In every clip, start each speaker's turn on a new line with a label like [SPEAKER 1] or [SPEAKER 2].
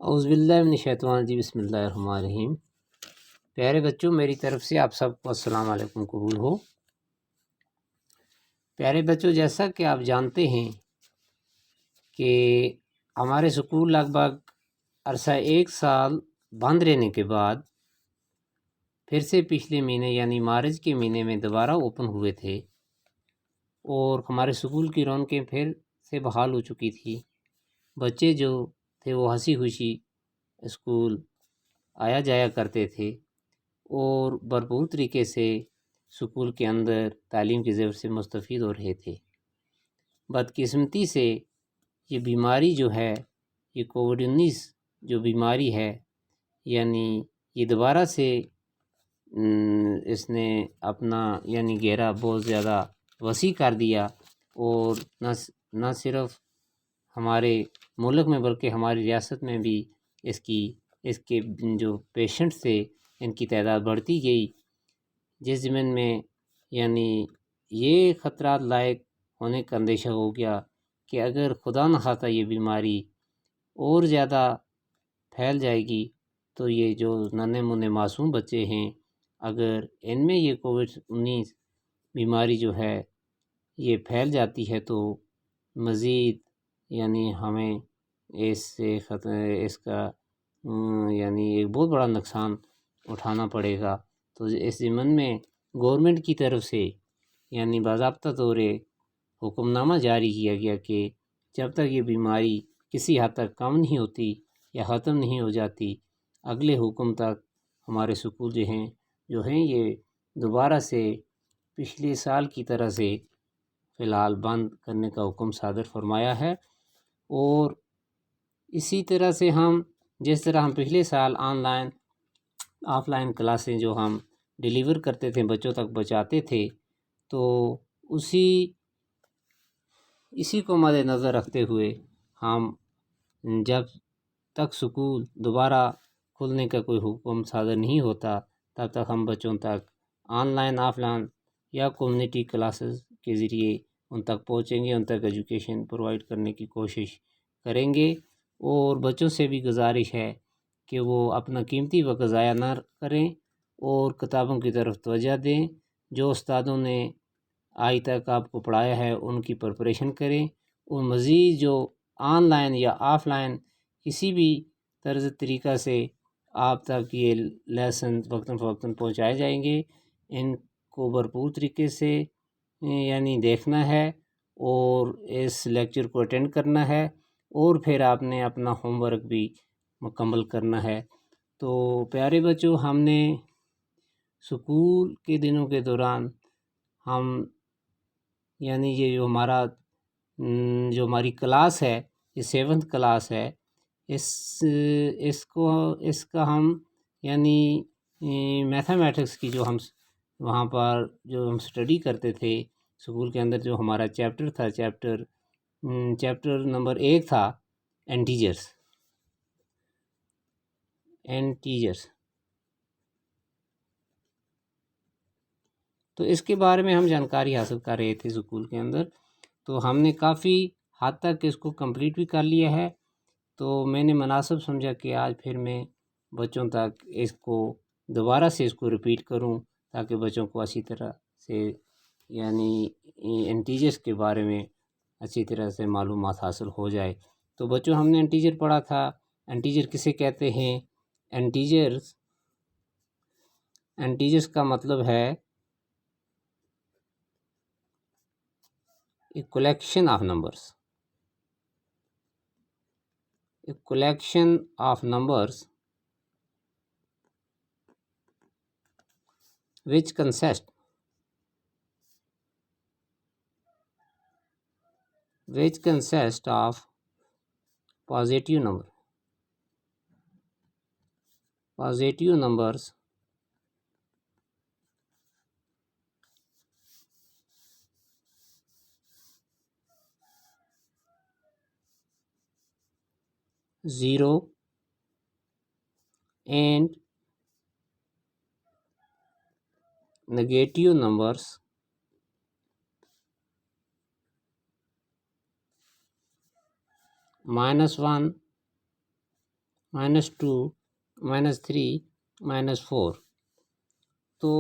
[SPEAKER 1] औज़ुबिल्लाहि बिस्मिल्लाहिर्रहमानिर्रहीम। प्यारे बच्चों, मेरी तरफ से आप सबको अस्सलाम वालेकुम कबूल हो। प्यारे बच्चों, जैसा कि आप जानते हैं कि हमारे स्कूल लगभग अरसा 1 साल बंद रहने के बाद फिर से पिछले महीने यानी मार्च के महीने में दोबारा ओपन हुए थे और हमारे स्कूल की रौनकें फिर से बहाल हो चुकी थी। बच्चे जो थे वो हंसी खुशी स्कूल आया जाया करते थे और भरपूर तरीके से स्कूल के अंदर तालीम की ज़रूरत से मुस्तफ़ीद हो रहे थे। बदकिस्मती से ये बीमारी जो है, ये कोविड-19 जो बीमारी है, यानी ये दोबारा से इसने अपना यानी घेरा बहुत ज़्यादा वसी कर दिया और न सिर्फ़ हमारे मुल्क में बल्कि हमारी रियासत में भी इसके जो पेशेंट थे इनकी तादाद बढ़ती गई, जिस ज़मीन में यानी ये ख़तरात लायक होने का अंदेशा हो गया कि अगर खुदा न खास्ता ये बीमारी और ज़्यादा फैल जाएगी तो ये जो नन्हे मुन्ने मासूम बच्चे हैं, अगर इनमें ये कोविड-19 बीमारी जो है ये फैल जाती है तो मज़ीद यानी हमें इसका यानी एक बहुत बड़ा नुकसान उठाना पड़ेगा। तो इस ज़मन में गवर्नमेंट की तरफ से यानी बाज़ाब्ता तौर हुक्मनामा जारी किया गया कि जब तक ये बीमारी किसी हद तक कम नहीं होती या ख़त्म नहीं हो जाती, अगले हुक्म तक हमारे स्कूल जो हैं ये दोबारा से पिछले साल की तरह से फ़िलहाल बंद करने का हुक्म सादर फरमाया है। और इसी तरह से जिस तरह हम पिछले साल ऑनलाइन ऑफ़लाइन क्लासें जो हम डिलीवर करते थे, बच्चों तक पहुँचाते थे, तो इसी को मद्देनज़र रखते हुए हम जब तक स्कूल दोबारा खुलने का कोई हुक्म सादर नहीं होता, तब तक हम बच्चों तक ऑनलाइन ऑफ़लाइन या कम्युनिटी क्लासेस के ज़रिए उन तक पहुँचेंगे, उन तक एजुकेशन प्रोवाइड करने की कोशिश करेंगे। और बच्चों से भी गुजारिश है कि वो अपना कीमती वक्त ज़ाया ना करें और किताबों की तरफ तवज्जो दें। जो उस्तादों ने आज तक आपको पढ़ाया है उनकी प्रिपरेशन करें और मज़ीद जो ऑनलाइन या ऑफ़लाइन किसी भी तर्ज़ तरीक़ा से आप तक ये लेसन वक्तन फ़वक्तन पहुँचाए जाएंगे, इनको भरपूर तरीके से यानी देखना है और इस लेक्चर को अटेंड करना है और फिर आपने अपना होमवर्क भी मुकम्मल करना है। तो प्यारे बच्चों, हमने स्कूल के दिनों के दौरान हम यानी ये जो हमारी क्लास है, ये 7th क्लास है, इसका हम यानी मैथमेटिक्स की जो हम वहाँ पर जो हम स्टडी करते थे स्कूल के अंदर, जो हमारा चैप्टर था, चैप्टर नंबर 1 था इंटीजर्स। तो इसके बारे में हम जानकारी हासिल कर रहे थे स्कूल के अंदर, तो हमने काफ़ी हद तक इसको कंप्लीट भी कर लिया है। तो मैंने मुनासिब समझा कि आज फिर मैं बच्चों तक इसको दोबारा से इसको रिपीट करूं, ताकि बच्चों को अच्छी तरह से यानी इंटीजर्स के बारे में अच्छी तरह से मालूमात हासिल हो जाए। तो बच्चों, हमने इंटीजर पढ़ा था। इंटीजर किसे कहते हैं? इंटीजर्स का मतलब है a collection of numbers which consist of positive numbers zero and negative numbers -1 -2 -3 -4। तो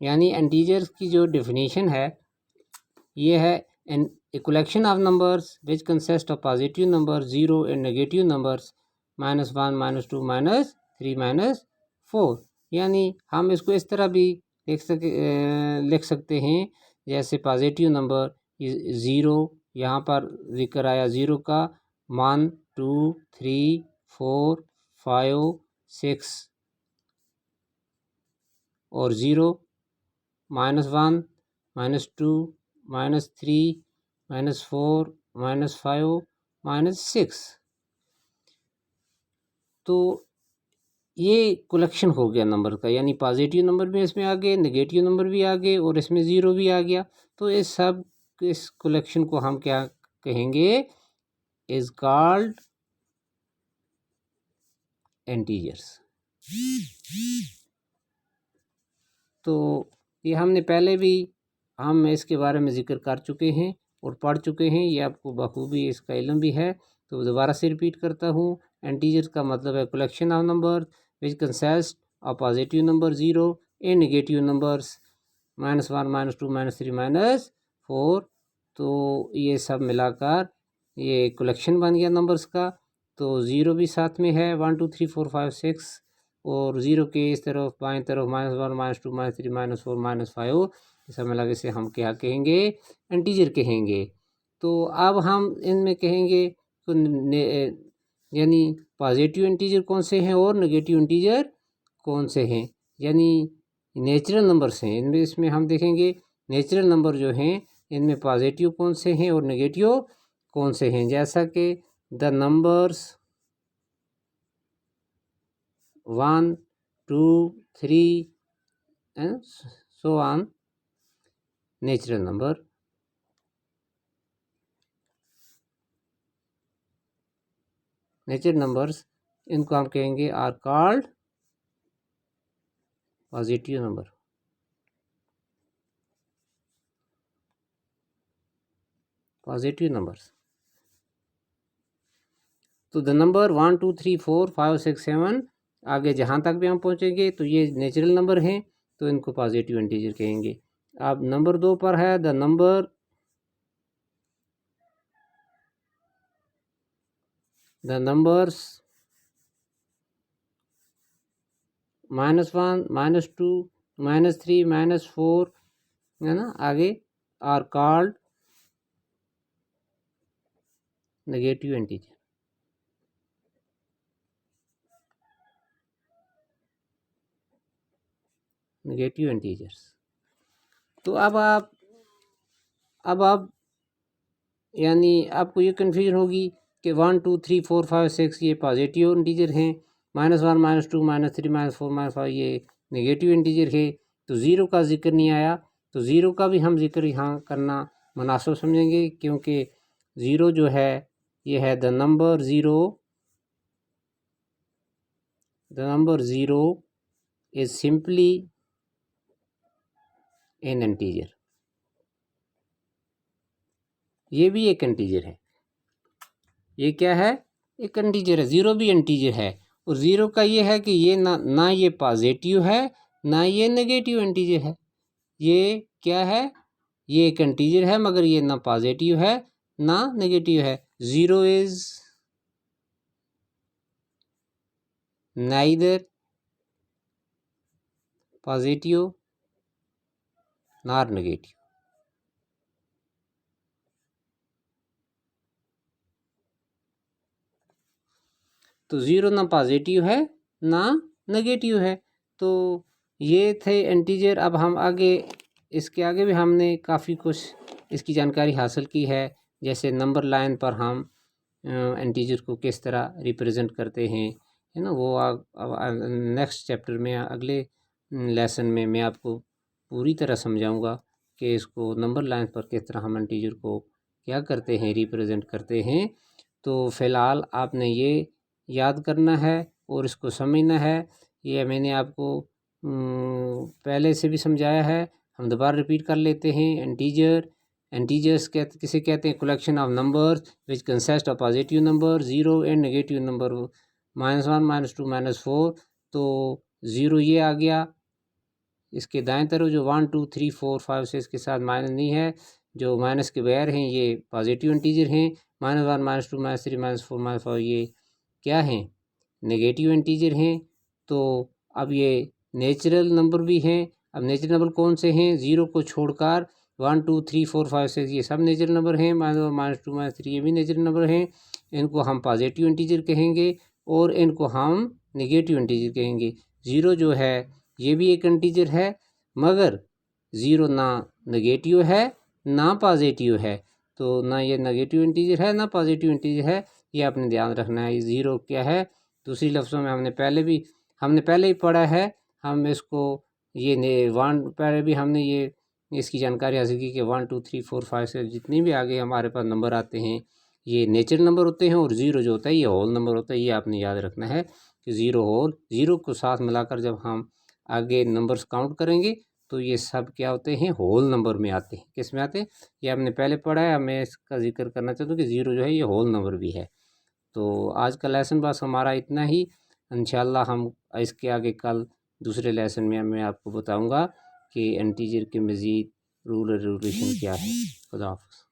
[SPEAKER 1] यानी इंटीजर्स की जो डेफिनेशन है ये है a collection of numbers which consist of positive numbers 0 and negative numbers -1 -2 -3 -4। यानी हम इसको इस तरह भी लिख सकते हैं जैसे पॉजिटिव नंबर 0, यहाँ पर जिक्र आया 0 का, 1 2 3 4 5 6 और 0, -1 -2 -3 -4 -5 -6। तो ये कलेक्शन हो गया नंबर का, यानी पॉजिटिव नंबर भी इसमें आ गए, नेगेटिव नंबर भी आ गए और इसमें 0 भी आ गया। तो इस कलेक्शन को हम क्या कहेंगे? Is called integers. तो ये हमने पहले भी हम इसके बारे में ज़िक्र कर चुके हैं और पढ़ चुके हैं, ये आपको बखूबी इसका इल्म भी है। तो दोबारा से रिपीट करता हूँ, इंटीजर्स का मतलब है collection of number which consist of positive number 0 and negative numbers -1 -2 -3 -4। तो ये सब मिलाकर ये कलेक्शन बन गया नंबर्स का। तो 0 भी साथ में है, 1 2 3 4 5 6, और 0 के इस तरफ बाएं तरफ -1 -2 -3 -4 -5, सब मिला के से हम क्या कहेंगे? इंटीजर कहेंगे। तो अब हम इनमें कहेंगे तो यानी पॉजिटिव इंटीजर कौन से हैं और नेगेटिव इंटीजर कौन से हैं, यानी नेचुरल नंबर्स हैं इनमें। इसमें हम देखेंगे नेचुरल नंबर जो हैं इनमें पॉजिटिव कौन से हैं और नेगेटिव कौन से हैं। जैसा कि the numbers 1 2 3 and so on, natural number. Natural numbers इनको हम कहेंगे are called positive number. Positive numbers. तो द नंबर 1 2 3 4 5 6 7 आगे जहाँ तक भी हम पहुँचेंगे तो ये नेचुरल नंबर हैं, तो इनको पॉजिटिव इंटीजर कहेंगे। अब नंबर 2 पर है द नंबर नंबर्स -1 -2 -3 -4 है ना, आगे are called negative integer. Negative integers. तो अब आप यानी आपको ये कन्फ्यूजन होगी कि 1 2 3 4 5 6 ये पॉजिटिव इंटीजर हैं, -1 -2 -3 -4 -5 ये नेगेटिव इंटीजर है। तो 0 का जिक्र नहीं आया, तो 0 का भी हम जिक्र यहाँ करना मुनासिब समझेंगे, क्योंकि 0 जो है ये है the number 0 is simply N integer. ये भी एक इंटीजर है। ये क्या है? एक इंटीजर है। 0 भी इंटीजर है, और 0 का ये है कि ये ना ये पॉजिटिव है ना ये नेगेटिव इंटीजर है। ये क्या है? ये एक इंटीजर है मगर ये ना पॉजिटिव है ना नेगेटिव है। 0 is neither positive nor negative. तो 0 ना पॉजिटिव है ना नेगेटिव है। तो ये थे इंटीजर। अब हम आगे इसके आगे भी हमने काफ़ी कुछ इसकी जानकारी हासिल की है, जैसे नंबर लाइन पर हम इंटीजर को किस तरह रिप्रेजेंट करते हैं, है ना। वो नेक्स्ट चैप्टर में अगले लेसन में मैं आपको पूरी तरह समझाऊंगा कि इसको नंबर लाइन पर किस तरह हम इंटीजर को क्या करते हैं, रिप्रेजेंट करते हैं। तो फ़िलहाल आपने ये याद करना है और इसको समझना है। ये मैंने आपको पहले से भी समझाया है, हम दोबारा रिपीट कर लेते हैं। इंटीजर इंटीजर्स किसे कहते हैं? Collection of numbers which consist of positive number, zero and negative number, -1 -2 -4। तो ज़ीरो ये आ गया, इसके दाएं तरफ जो 1 2 3 4 5 6 के साथ माइनस नहीं है, जो माइनस के बगैर हैं ये पॉजिटिव इंटीजर हैं। -1 -2 -3 -4 -5 ये क्या हैं? नेगेटिव इंटीजर हैं। तो अब ये नेचुरल नंबर भी हैं। अब नेचुरल नंबर कौन से हैं? ज़ीरो को छोड़कर 1 2 3 4 5 6 ये सब नेचुरल नंबर हैं। -1 -2 -3 ये भी नेचुरल नंबर हैं। इनको हम पॉजिटिव इंटीजर कहेंगे और इनको हम नेगेटिव इंटीजर कहेंगे। ज़ीरो जो है ये भी एक इंटीजर है, मगर ज़ीरो ना नेगेटिव है ना पॉजिटिव है। तो ना ये नेगेटिव इंटीजर है ना पॉजिटिव इंटीजर है, ये आपने ध्यान रखना है। ज़ीरो क्या है? दूसरी लफ्ज़ों में हमने पहले ही पढ़ा है। हम इसको ये वन पहले भी हमने ये इसकी जानकारी हासिल की कि 1 2 3 4 5 से जितनी भी आगे हमारे पास नंबर आते हैं ये नेचुरल नंबर होते हैं, और ज़ीरो जो होता है ये होल नंबर होता है। ये आपने याद रखना है कि ज़ीरो को साथ मिलाकर जब हम आगे नंबर्स काउंट करेंगे तो ये सब क्या होते हैं? होल नंबर में आते हैं। किस में आते हैं? ये आपने पहले पढ़ा है। मैं इसका जिक्र करना चाहता हूँ कि ज़ीरो जो है ये होल नंबर भी है। तो आज का लेसन बस हमारा इतना ही। इंशाल्लाह हम इसके आगे कल दूसरे लेसन में मैं आपको बताऊंगा कि इंटीजर के मज़ीद रूल और रेगुलेशन क्या है। खुदा हाफ़िज़।